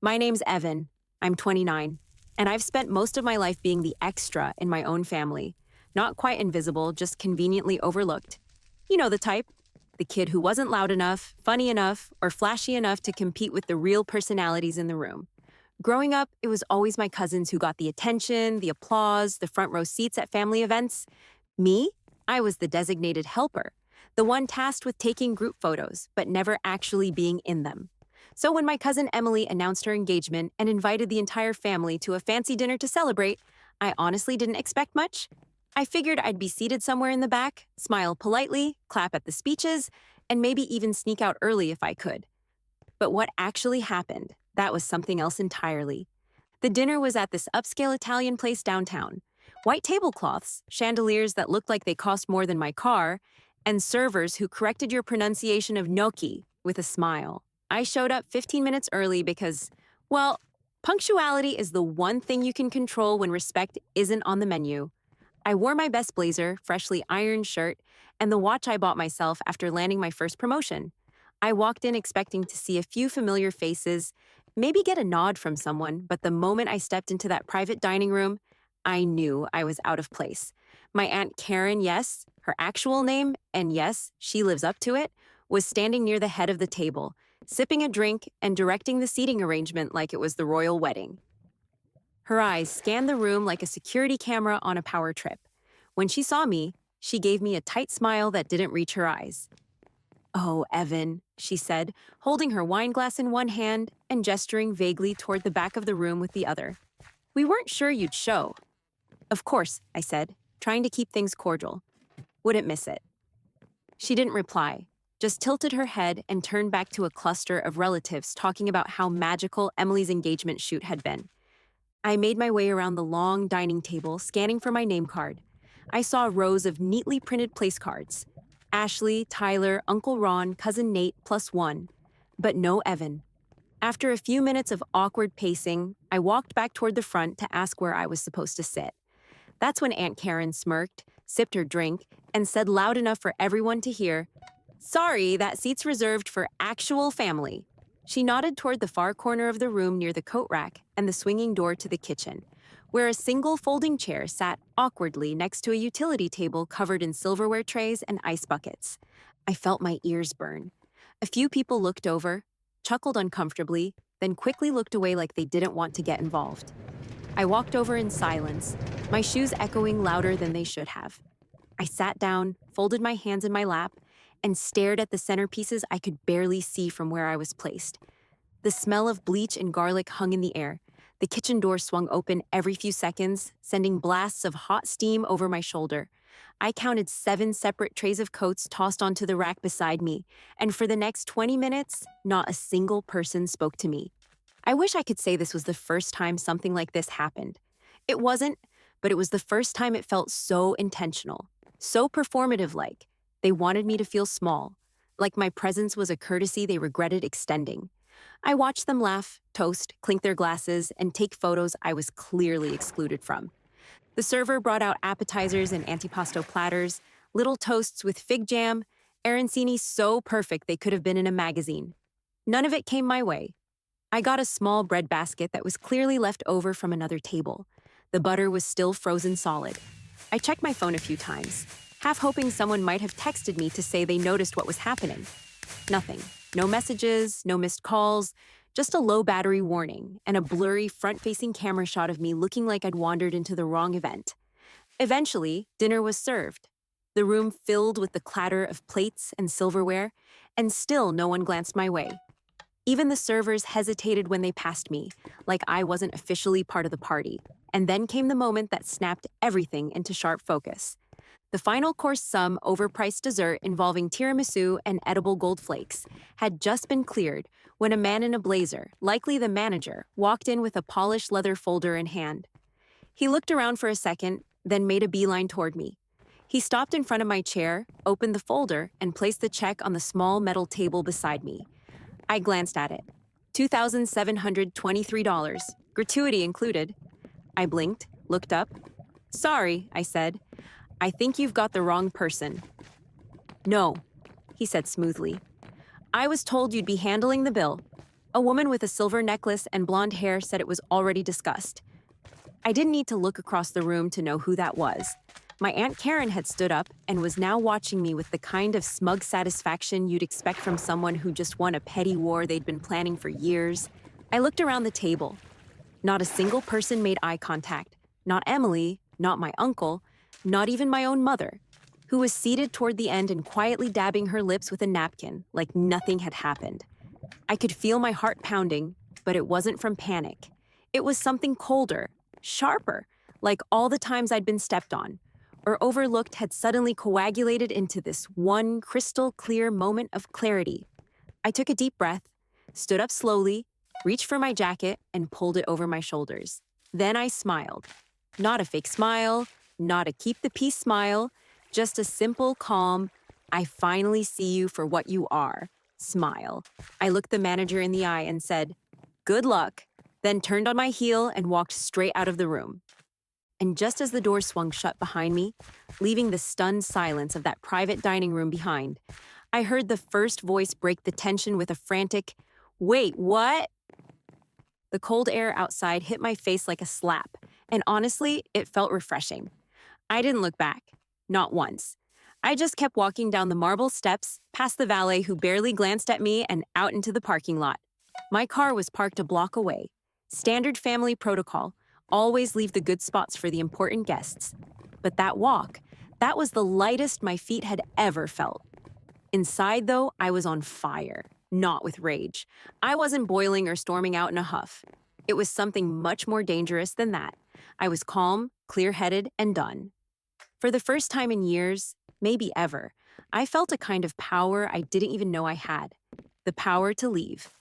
My name's Evan. I'm 29, and I've spent most of my life being the extra in my own family. Not quite invisible, just conveniently overlooked. You know the type. The kid who wasn't loud enough, funny enough, or flashy enough to compete with the real personalities in the room. Growing up, it was always my cousins who got the attention, the applause, the front row seats at family events. Me? I was the designated helper, the one tasked with taking group photos, but never actually being in them. So when my cousin Emily announced her engagement and invited the entire family to a fancy dinner to celebrate, I honestly didn't expect much. I figured I'd be seated somewhere in the back, smile politely, clap at the speeches, and maybe even sneak out early if I could. But what actually happened, that was something else entirely. The dinner was at this upscale Italian place downtown. White tablecloths, chandeliers that looked like they cost more than my car, and servers who corrected your pronunciation of gnocchi with a smile. I showed up 15 minutes early because, well, punctuality is the one thing you can control when respect isn't on the menu. I wore my best blazer, freshly ironed shirt, and the watch I bought myself after landing my first promotion. I walked in expecting to see a few familiar faces, maybe get a nod from someone, but the moment I stepped into that private dining room, I knew I was out of place. My Aunt Karen, yes, her actual name, and yes, she lives up to it, was standing near the head of the table, sipping a drink and directing the seating arrangement like it was the royal wedding. Her eyes scanned the room like a security camera on a power trip. When she saw me, she gave me a tight smile that didn't reach her eyes. "Oh, Evan," she said, holding her wine glass in one hand and gesturing vaguely toward the back of the room with the other. "We weren't sure you'd show." "Of course," I said, trying to keep things cordial. "Wouldn't miss it." She didn't reply, just tilted her head and turned back to a cluster of relatives talking about how magical Emily's engagement shoot had been. I made my way around the long dining table, scanning for my name card. I saw rows of neatly printed place cards. Ashley, Tyler, Uncle Ron, Cousin Nate, +1. But no Evan. After a few minutes of awkward pacing, I walked back toward the front to ask where I was supposed to sit. That's when Aunt Karen smirked, sipped her drink, and said loud enough for everyone to hear, "Sorry, that seat's reserved for actual family." She nodded toward the far corner of the room near the coat rack and the swinging door to the kitchen, where a single folding chair sat awkwardly next to a utility table covered in silverware trays and ice buckets. I felt my ears burn. A few people looked over, chuckled uncomfortably, then quickly looked away like they didn't want to get involved. I walked over in silence, my shoes echoing louder than they should have. I sat down, folded my hands in my lap, and stared at the centerpieces I could barely see from where I was placed. The smell of bleach and garlic hung in the air. The kitchen door swung open every few seconds, sending blasts of hot steam over my shoulder. I counted 7 separate trays of coats tossed onto the rack beside me, and for the next 20 minutes, not a single person spoke to me. I wish I could say this was the first time something like this happened. It wasn't, but it was the first time it felt so intentional, so performative-like. They wanted me to feel small, like my presence was a courtesy they regretted extending. I watched them laugh, toast, clink their glasses, and take photos I was clearly excluded from. The server brought out appetizers and antipasto platters, little toasts with fig jam, arancini so perfect they could have been in a magazine. None of it came my way. I got a small bread basket that was clearly left over from another table. The butter was still frozen solid. I checked my phone a few times, half hoping someone might have texted me to say they noticed what was happening. Nothing. No messages, no missed calls, just a low battery warning and a blurry front-facing camera shot of me looking like I'd wandered into the wrong event. Eventually, dinner was served. The room filled with the clatter of plates and silverware, and still no one glanced my way. Even the servers hesitated when they passed me, like I wasn't officially part of the party. And then came the moment that snapped everything into sharp focus. The final course some overpriced dessert involving tiramisu and edible gold flakes had just been cleared when a man in a blazer, likely the manager, walked in with a polished leather folder in hand. He looked around for a second, then made a beeline toward me. He stopped in front of my chair, opened the folder, and placed the check on the small metal table beside me. I glanced at it. $2,723, gratuity included. I blinked, looked up. "Sorry," I said. "I think you've got the wrong person." "No," he said smoothly. "I was told you'd be handling the bill." A woman with a silver necklace and blonde hair said it was already discussed. I didn't need to look across the room to know who that was. My Aunt Karen had stood up and was now watching me with the kind of smug satisfaction you'd expect from someone who just won a petty war they'd been planning for years. I looked around the table. Not a single person made eye contact. Not Emily, not my uncle, not even my own mother, who was seated toward the end and quietly dabbing her lips with a napkin like nothing had happened. I could feel my heart pounding, but it wasn't from panic. It was something colder, sharper, like all the times I'd been stepped on or overlooked had suddenly coagulated into this one crystal clear moment of clarity. I took a deep breath, stood up slowly, reached for my jacket, and pulled it over my shoulders. Then I smiled. Not a fake smile, not a keep the peace smile, just a simple, calm, I finally see you for what you are smile. I looked the manager in the eye and said, "Good luck," then turned on my heel and walked straight out of the room. And just as the door swung shut behind me, leaving the stunned silence of that private dining room behind, I heard the first voice break the tension with a frantic, "Wait, what?" The cold air outside hit my face like a slap, and honestly, it felt refreshing. I didn't look back, not once. I just kept walking down the marble steps, past the valet who barely glanced at me, and out into the parking lot. My car was parked a block away. Standard family protocol, always leave the good spots for the important guests. But that walk, that was the lightest my feet had ever felt. Inside, though, I was on fire, not with rage. I wasn't boiling or storming out in a huff. It was something much more dangerous than that. I was calm, clear-headed, and done. For the first time in years, maybe ever, I felt a kind of power I didn't even know I had. The power to leave.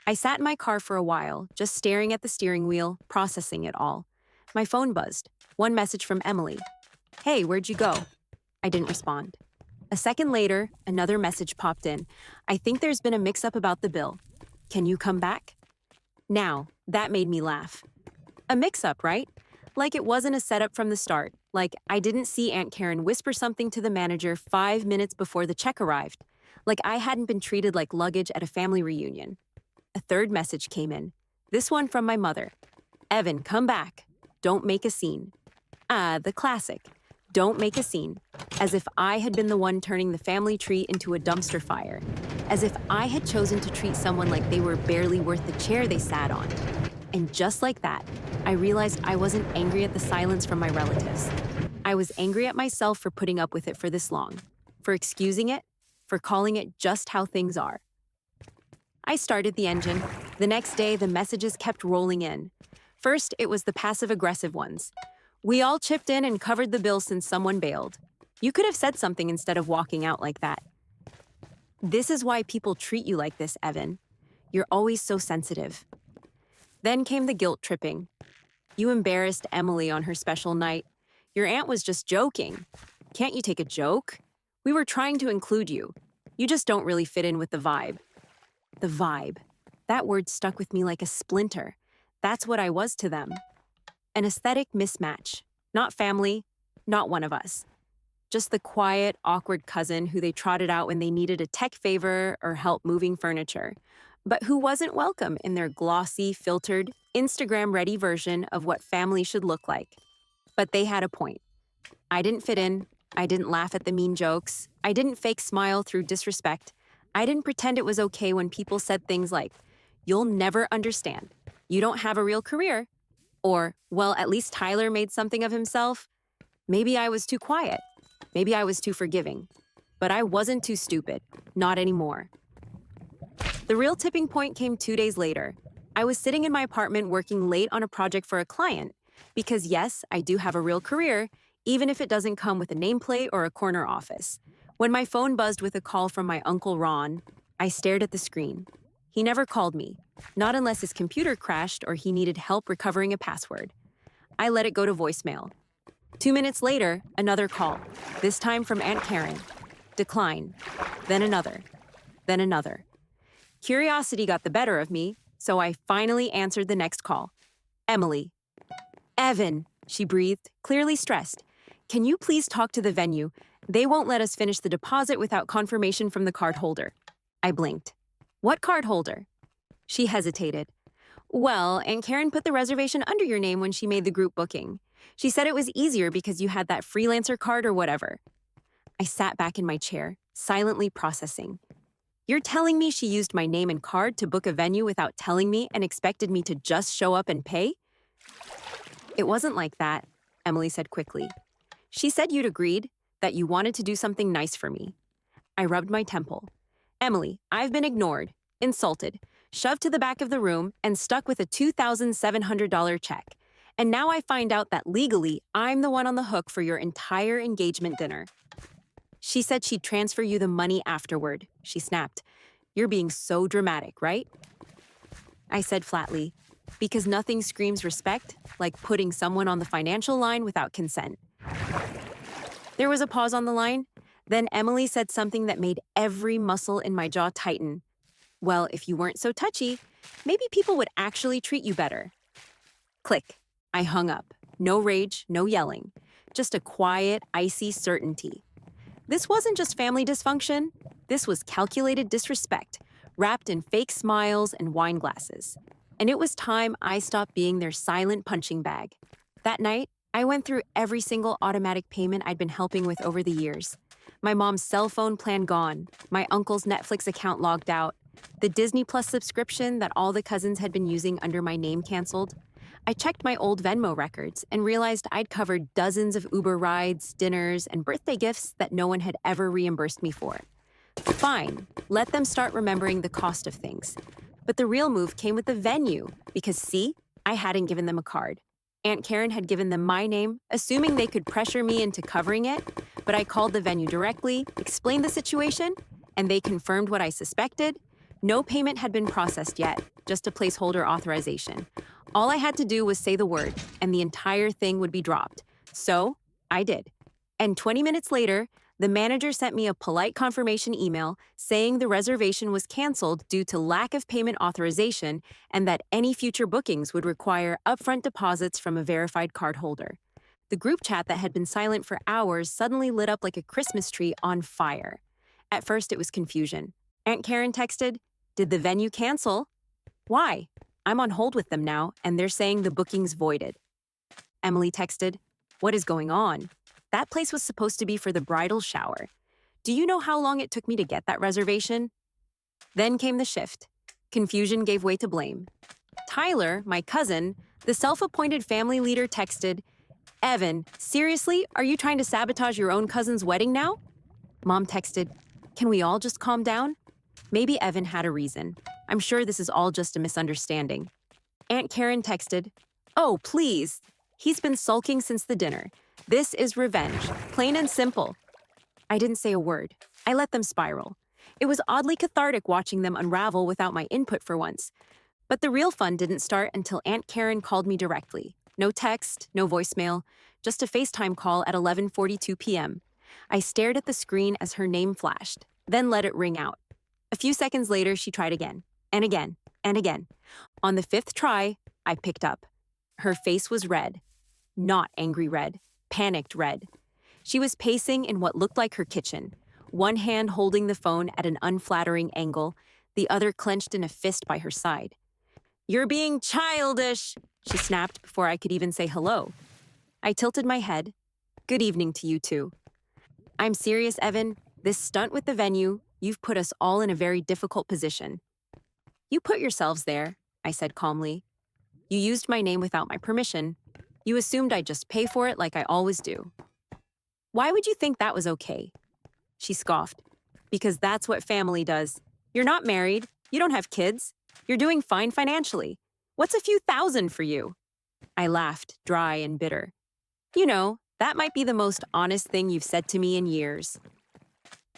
I sat in my car for a while, just staring at the steering wheel, processing it all. My phone buzzed. One message from Emily. "Hey, where'd you go?" I didn't respond. A second later, another message popped in. "I think there's been a mix-up about the bill. Can you come back?" Now, that made me laugh. A mix-up, right? Like it wasn't a setup from the start. Like I didn't see Aunt Karen whisper something to the manager 5 minutes before the check arrived. Like I hadn't been treated like luggage at a family reunion. A third message came in. This one from my mother. "Evan, come back. Don't make a scene." Ah, the classic. Don't make a scene. As if I had been the one turning the family tree into a dumpster fire. As if I had chosen to treat someone like they were barely worth the chair they sat on. And just like that, I realized I wasn't angry at the silence from my relatives. I was angry at myself for putting up with it for this long. For excusing it. For calling it just how things are. I started the engine. The next day, the messages kept rolling in. First, it was the passive-aggressive ones. "We all chipped in and covered the bill since someone bailed." You could have said something instead of walking out like that. "This is why people treat you like this, Evan. You're always so sensitive." Then came the guilt tripping. "You embarrassed Emily on her special night. Your aunt was just joking. Can't you take a joke? We were trying to include you. You just don't really fit in with the vibe." The vibe. That word stuck with me like a splinter. That's what I was to them. An aesthetic mismatch. Not family, not one of us. Just the quiet, awkward cousin who they trotted out when they needed a tech favor or help moving furniture, but who wasn't welcome in their glossy, filtered, Instagram-ready version of what family should look like. But they had a point. I didn't fit in. I didn't laugh at the mean jokes. I didn't fake smile through disrespect. I didn't pretend it was okay when people said things like, "You'll never understand. You don't have a real career." Or, "Well, at least Tyler made something of himself." Maybe I was too quiet. Maybe I was too forgiving. But I wasn't too stupid. Not anymore. The real tipping point came 2 days later. I was sitting in my apartment working late on a project for a client. Because yes, I do have a real career, even if it doesn't come with a nameplate or a corner office. When my phone buzzed with a call from my Uncle Ron, I stared at the screen. He never called me, not unless his computer crashed or he needed help recovering a password. I let it go to voicemail. 2 minutes later, another call, this time from Aunt Karen. Decline. Then another. Then another. Curiosity got the better of me, so I finally answered the next call. Emily. "Evan," she breathed, clearly stressed. "Can you please talk to the venue? They won't let us finish the deposit without confirmation from the card holder." I blinked. "What card holder?" She hesitated. Well, and Karen put the reservation under your name when she made the group booking. She said it was easier because you had that freelancer card or whatever. I sat back in my chair, silently processing. You're telling me she used my name and card to book a venue without telling me and expected me to just show up and pay? It wasn't like that, Emily said quickly. She said you'd agreed, that you wanted to do something nice for me. I rubbed my temple. Emily, I've been ignored, insulted, shoved to the back of the room, and stuck with a $2,700 check. And now I find out that legally, I'm the one on the hook for your entire engagement dinner. She said she'd transfer you the money afterward, she snapped. You're being so dramatic, right? I said flatly, because nothing screams respect like putting someone on the financial line without consent. There was a pause on the line. Then Emily said something that made every muscle in my jaw tighten. Well, if you weren't so touchy, maybe people would actually treat you better. Click. I hung up. No rage, no yelling. Just a quiet, icy certainty. This wasn't just family dysfunction. This was calculated disrespect, wrapped in fake smiles and wine glasses. And it was time I stopped being their silent punching bag. That night, I went through every single automatic payment I'd been helping with over the years. My mom's cell phone plan gone, my uncle's Netflix account logged out, the Disney Plus subscription that all the cousins had been using under my name canceled. I checked my old Venmo records and realized I'd covered dozens of Uber rides, dinners, and birthday gifts that no one had ever reimbursed me for. Fine, let them start remembering the cost of things. But the real move came with the venue, because see, I hadn't given them a card. Aunt Karen had given them my name, assuming they could pressure me into covering it, but I called the venue directly, explained the situation, and they confirmed what I suspected. No payment had been processed yet, just a placeholder authorization. All I had to do was say the word, and the entire thing would be dropped. So, I did. And 20 minutes later, the manager sent me a polite confirmation email saying the reservation was canceled due to lack of payment authorization and that any future bookings would require upfront deposits from a verified cardholder. The group chat that had been silent for hours suddenly lit up like a Christmas tree on fire. At first, it was confusion. Aunt Karen texted, "Did the venue cancel?" "Why? I'm on hold with them now, and they're saying the booking's voided." Emily texted, "What is going on? That place was supposed to be for the bridal shower. Do you know how long it took me to get that reservation?" Then came the shift. Confusion gave way to blame. Tyler, my cousin, the self-appointed family leader, texted, "Evan, seriously, are you trying to sabotage your own cousin's wedding now?" Mom texted, "Can we all just calm down?" Maybe Evan had a reason. I'm sure this is all just a misunderstanding. Aunt Karen texted, "Oh, please. He's been sulking since the dinner. This is revenge, plain and simple." I didn't say a word. I let them spiral. It was oddly cathartic watching them unravel without my input for once. But the real fun didn't start until Aunt Karen called me directly. No text, no voicemail, just a FaceTime call at 11:42 p.m. I stared at the screen as her name flashed, then let it ring out. A few seconds later, she tried again, and again, and again. On the fifth try, I picked up. Her face was red. Not angry red, panicked red. She was pacing in what looked like her kitchen, one hand holding the phone at an unflattering angle, the other clenched in a fist by her side. "You're being childish," she snapped before I could even say hello. I tilted my head. "Good evening to you too." "I'm serious, Evan. This stunt with the venue, you've put us all in a very difficult position." "You put yourselves there," I said calmly. "You used my name without my permission. You assumed I'd just pay for it like I always do." "Why would you think that was okay?" She scoffed. "Because that's what family does. You're not married. You don't have kids. You're doing fine financially. What's a few thousand for you?" I laughed, dry and bitter. "You know, that might be the most honest thing you've said to me in years."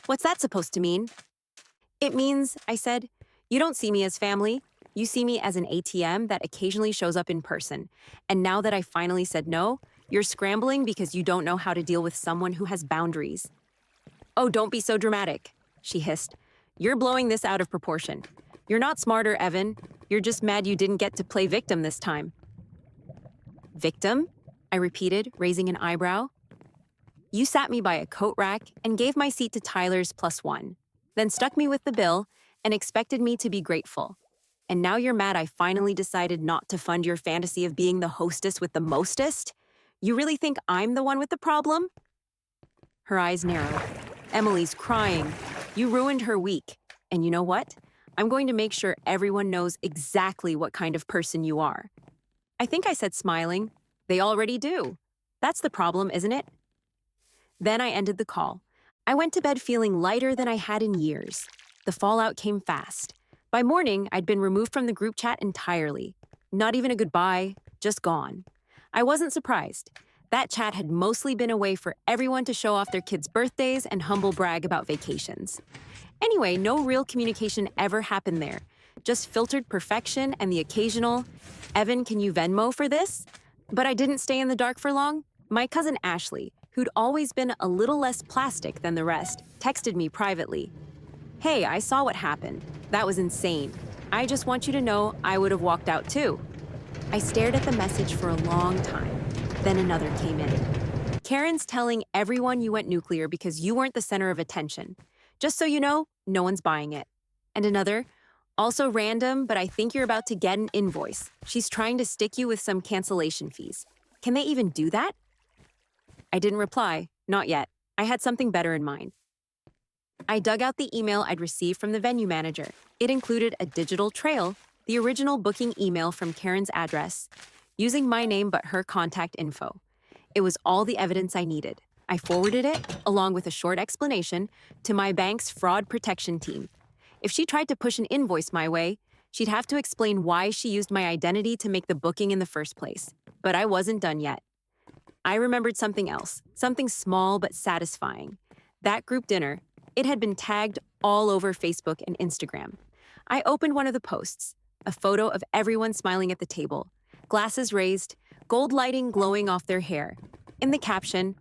"What's that supposed to mean?" "It means," I said, "you don't see me as family. You see me as an ATM that occasionally shows up in person. And now that I finally said no, you're scrambling because you don't know how to deal with someone who has boundaries." "Oh, don't be so dramatic," she hissed. "You're blowing this out of proportion. You're not smarter, Evan. You're just mad you didn't get to play victim this time." "Victim?" I repeated, raising an eyebrow. "You sat me by a coat rack and gave my seat to Tyler's +1, then stuck me with the bill and expected me to be grateful. And now you're mad I finally decided not to fund your fantasy of being the hostess with the mostest? You really think I'm the one with the problem? Her eyes narrowed. Emily's crying. You ruined her week. And you know what? I'm going to make sure everyone knows exactly what kind of person you are. I think I said smiling. They already do. That's the problem, isn't it? Then I ended the call. I went to bed feeling lighter than I had in years. The fallout came fast. By morning, I'd been removed from the group chat entirely. Not even a goodbye, just gone. I wasn't surprised. That chat had mostly been a way for everyone to show off their kids' birthdays and humble brag about vacations. Anyway, no real communication ever happened there. Just filtered perfection and the occasional, "Evan, can you Venmo for this?" But I didn't stay in the dark for long. My cousin Ashley, who'd always been a little less plastic than the rest, texted me privately. "Hey, I saw what happened. That was insane. I just want you to know I would have walked out too." I stared at the message for a long time. Then another came in. "Karen's telling everyone you went nuclear because you weren't the center of attention. Just so you know, no one's buying it." And another, "Also random, but I think you're about to get an invoice. She's trying to stick you with some cancellation fees. Can they even do that?" I didn't reply, not yet. I had something better in mind. I dug out the email I'd received from the venue manager. It included a digital trail, the original booking email from Karen's address, using my name but her contact info. It was all the evidence I needed. I forwarded it, along with a short explanation, to my bank's fraud protection team. If she tried to push an invoice my way, she'd have to explain why she used my identity to make the booking in the first place. But I wasn't done yet. I remembered something else, something small but satisfying. That group dinner, it had been tagged all over Facebook and Instagram. I opened one of the posts, a photo of everyone smiling at the table, glasses raised, gold lighting glowing off their hair. In the caption,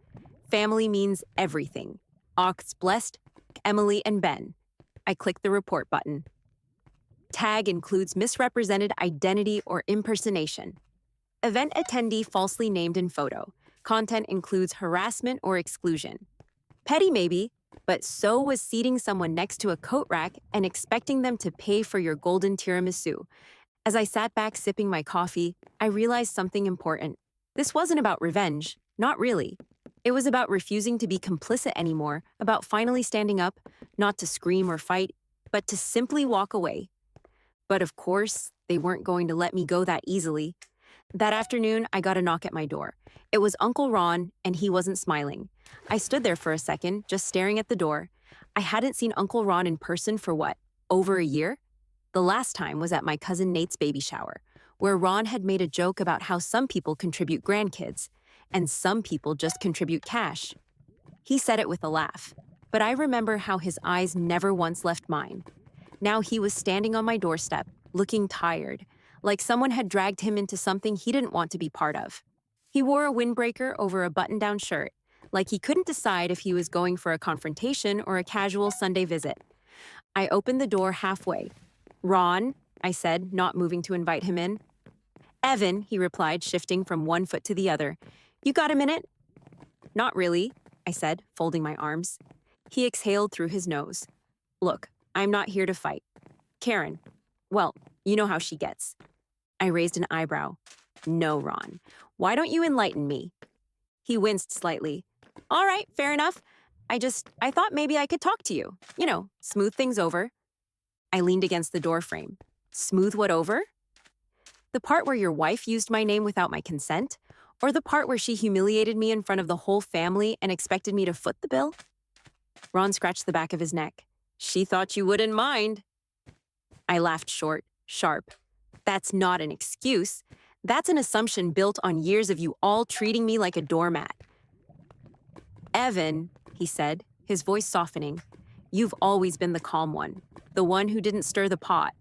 "Family means everything. Ox blessed, Emily and Ben." I clicked the report button. Tag includes misrepresented identity or impersonation. Event attendee falsely named in photo. Content includes harassment or exclusion. Petty maybe, but so was seating someone next to a coat rack and expecting them to pay for your golden tiramisu. As I sat back sipping my coffee, I realized something important. This wasn't about revenge, not really. It was about refusing to be complicit anymore, about finally standing up, not to scream or fight, but to simply walk away. But of course, they weren't going to let me go that easily. That afternoon, I got a knock at my door. It was Uncle Ron, and he wasn't smiling. I stood there for a second, just staring at the door. I hadn't seen Uncle Ron in person for what, over a year? The last time was at my cousin Nate's baby shower, where Ron had made a joke about how some people contribute grandkids, and some people just contribute cash. He said it with a laugh, but I remember how his eyes never once left mine. Now he was standing on my doorstep, looking tired, like someone had dragged him into something he didn't want to be part of. He wore a windbreaker over a button-down shirt, like he couldn't decide if he was going for a confrontation or a casual Sunday visit. I opened the door halfway. "Ron," I said, not moving to invite him in. "Evan," he replied, shifting from one foot to the other. "You got a minute?" "Not really," I said, folding my arms. He exhaled through his nose. "Look, I'm not here to fight. Karen, well, you know how she gets." I raised an eyebrow. "No, Ron. Why don't you enlighten me?" He winced slightly. "All right, fair enough. I thought maybe I could talk to you. Smooth things over." I leaned against the doorframe. "Smooth what over?" "The part where your wife used my name without my consent? Or the part where she humiliated me in front of the whole family and expected me to foot the bill?" Ron scratched the back of his neck. "She thought you wouldn't mind." I laughed short, sharp. "That's not an excuse. That's an assumption built on years of you all treating me like a doormat." "Evan," he said, his voice softening, "you've always been the calm one, the one who didn't stir the pot.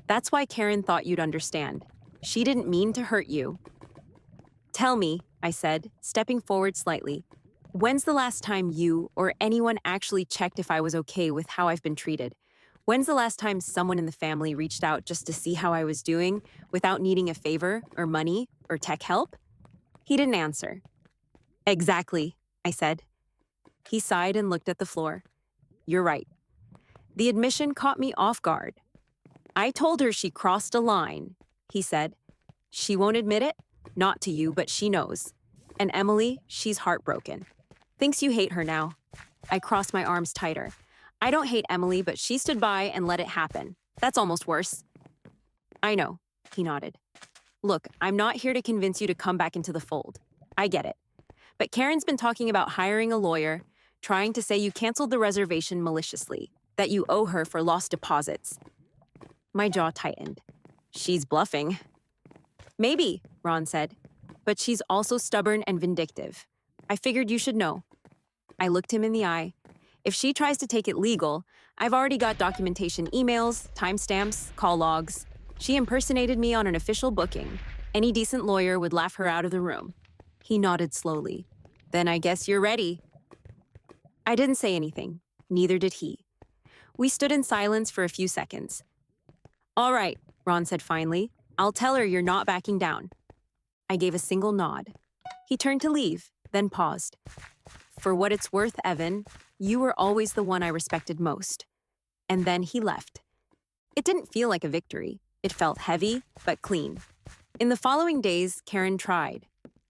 That's why Karen thought you'd understand. She didn't mean to hurt you." "Tell me," I said, stepping forward slightly, "when's the last time you or anyone actually checked if I was okay with how I've been treated? When's the last time someone in the family reached out just to see how I was doing without needing a favor or money or tech help?" He didn't answer. "Exactly," I said. He sighed and looked at the floor. "You're right." The admission caught me off guard. I told her she crossed a line, he said. She won't admit it, not to you, but she knows. And Emily, she's heartbroken. Thinks you hate her now. I crossed my arms tighter. I don't hate Emily, but she stood by and let it happen. That's almost worse. I know, he nodded. Look, I'm not here to convince you to come back into the fold. I get it. But Karen's been talking about hiring a lawyer, trying to say you canceled the reservation maliciously, that you owe her for lost deposits. My jaw tightened. She's bluffing. Maybe, Ron said, but she's also stubborn and vindictive. I figured you should know. I looked him in the eye. If she tries to take it legal, I've already got documentation, emails, timestamps, call logs. She impersonated me on an official booking. Any decent lawyer would laugh her out of the room. He nodded slowly. Then I guess you're ready. I didn't say anything. Neither did he. We stood in silence for a few seconds. All right, Ron said finally. I'll tell her you're not backing down. I gave a single nod. He turned to leave, then paused. For what it's worth, Evan, you were always the one I respected most. And then he left. It didn't feel like a victory. It felt heavy, but clean. In the following days, Karen tried.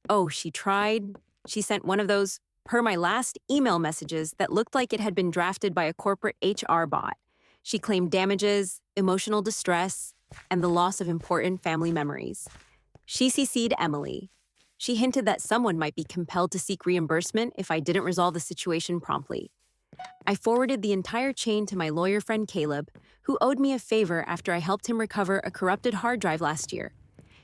Oh, she tried. She sent one of those, per my last email messages, that looked like it had been drafted by a corporate HR bot. She claimed damages, emotional distress, and the loss of important family memories. She CC'd Emily. She hinted that someone might be compelled to seek reimbursement if I didn't resolve the situation promptly. I forwarded the entire chain to my lawyer friend Caleb, who owed me a favor after I helped him recover a corrupted hard drive last year.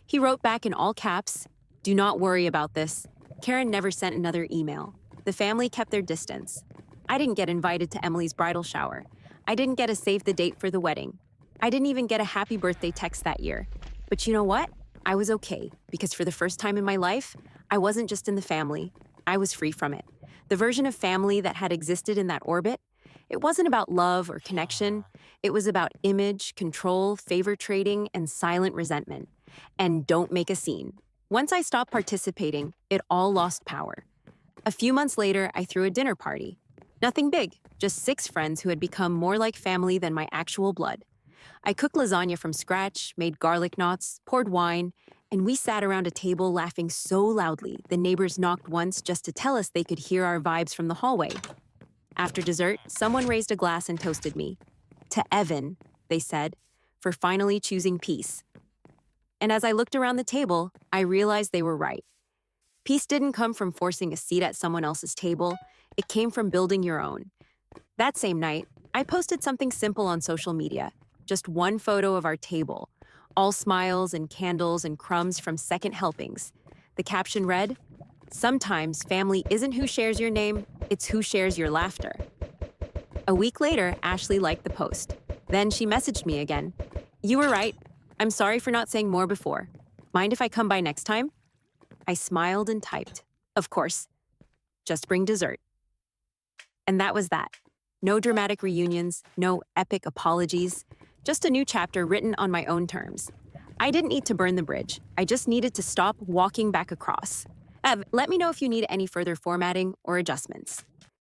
He wrote back in all caps, "Do not worry about this." Karen never sent another email. The family kept their distance. I didn't get invited to Emily's bridal shower. I didn't get a save the date for the wedding. I didn't even get a happy birthday text that year. But you know what? I was okay, because for the first time in my life, I wasn't just in the family. I was free from it. The version of family that had existed in that orbit, it wasn't about love or connection. It was about image, control, favor trading, and silent resentment. And don't make a scene. Once I stopped participating, it all lost power. A few months later, I threw a dinner party. Nothing big, just 6 friends who had become more like family than my actual blood. I cooked lasagna from scratch, made garlic knots, poured wine, and we sat around a table laughing so loudly the neighbors knocked once just to tell us they could hear our vibes from the hallway. After dessert, someone raised a glass and toasted me. To Evan, they said, for finally choosing peace. And as I looked around the table, I realized they were right. Peace didn't come from forcing a seat at someone else's table. It came from building your own. That same night, I posted something simple on social media. Just one photo of our table, all smiles and candles and crumbs from second helpings. The caption read, "Sometimes family isn't who shares your name, it's who shares your laughter." A week later, Ashley liked the post. Then she messaged me again. "You were right. I'm sorry for not saying more before. Mind if I come by next time?" I smiled and typed, "Of course. Just bring dessert." And that was that. No dramatic reunions, no epic apologies. Just a new chapter written on my own terms. I didn't need to burn the bridge. I just needed to stop walking back across. Ev, let me know if you need any further formatting or adjustments.